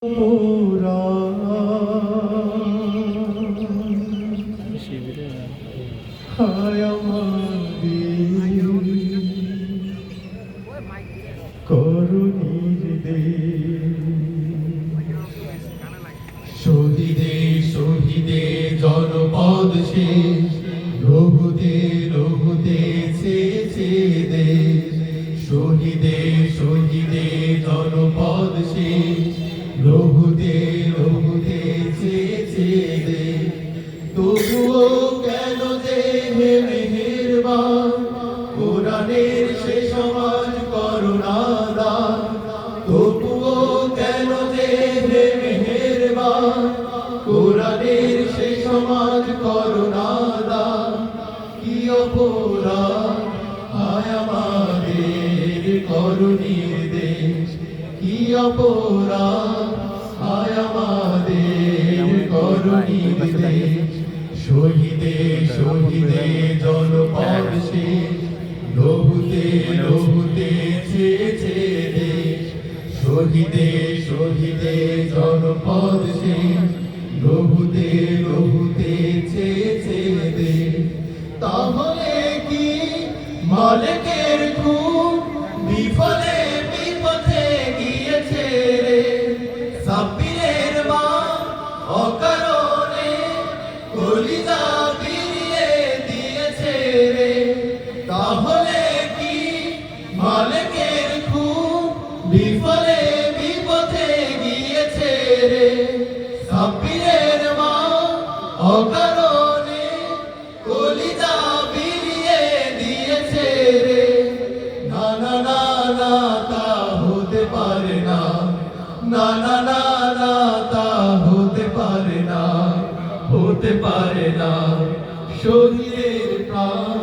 মোরা হায় আমাদের করুণীর দেশ। শহীদে শহীদে জনপদ শেষ, লহুতে লহুতে ছেছে দেশ। শহীদে শহীদে জনপদ শেষ, লহুতে লহুতে ছেছে দেশ। তবুও কেন যে হে মেহেরবান, কোরআনের সে সমাজ করুণা দান। তবুও কেন যে হে মেহেরবান, কোরআনের সে সমাজ করুণা দান। কি অপরাধ হায় আমাদের করুণীর দেশ, কি অপরাধ হায় আমাদের করুণীর দেশ। শহীদে শহীদে জনপদ শেষ, লহুতে লহুতে ছেছে দেশ। শহীদে শহীদে জনপদ শেষ, লহুতে লহুতে ছেছে দেশ। তাহলে কি মালিকের খুন বিফলে বিপথে গিয়েছে রে? সাব্বিরের মা অকারণে কলিজা ফিরিয়ে দিয়েছে রে। তাহলে কি মালিকের খুন বিফলে বিপথে গিয়েছে রে? সাব্বিরের মা অকারণে কলিজা ফিরিয়ে দিয়েছে রে। না না না না, তা হতে পারে না। না না না না, তা হতে পারে না, হতে পারে না। শহীদের প্রাণ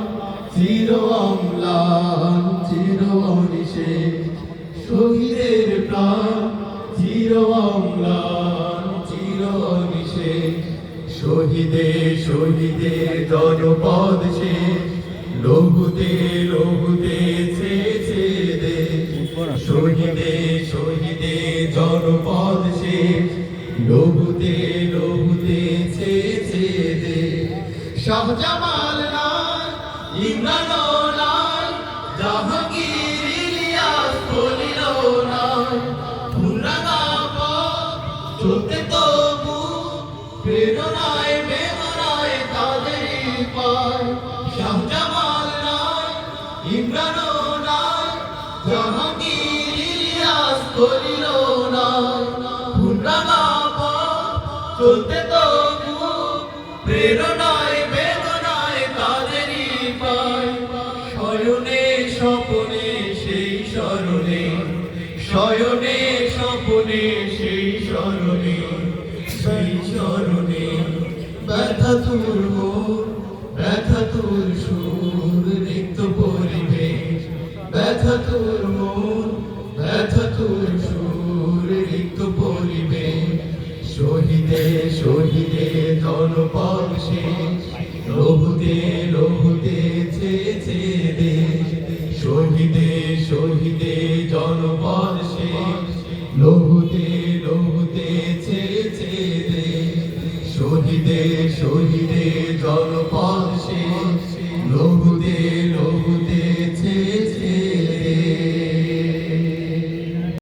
চির অম্লান চির অনিশেষ। শহীদের প্রাণ চির অম্লান চির অনিশেষ। শহীদে শহীদে জনপদ শেষ, লহুতে লহুতে ছেছে দেশ। শহীদে শহীদে জনপদ শেষ, লহুতে লহুতে ছেছে দেশ। শাহজামাল নাই, ইমরান নাই, জাহাঙ্গীর ইলিয়াস খলিল নাই। ফুলরাঙা পথ চলতে তবু প্রেরণায় বেদনায় তাদেরই পায়। শাহজামাল নাই, ইমরান নাই, জাহাঙ্গীর ইলিয়াস খলিল নাই। ফুলরাঙা পথ চলতে তবু প্রেরণায় বেদনায় তাদেরই পায়। শয়নে স্বপনে সেই স্মরণে, শয়নে স্বপনে সেই স্মরণে, সেই স্মরণে ব্যথা তোর মোর, ব্যথা তোর সুর, রিক্ত পরিবেশ। ব্যথা তোর মোর, ব্যথা তোর সুর, রিক্ত পরিবেশ। শহীদে শহীদে জনপদ শেষ, লহুতে লহুতে ছেছে দেশ। শহীদে শহীদে জনপদ শেষ, লহুতে লহুতে ছেছে দেশ। শহীদে শহীদে জনপদ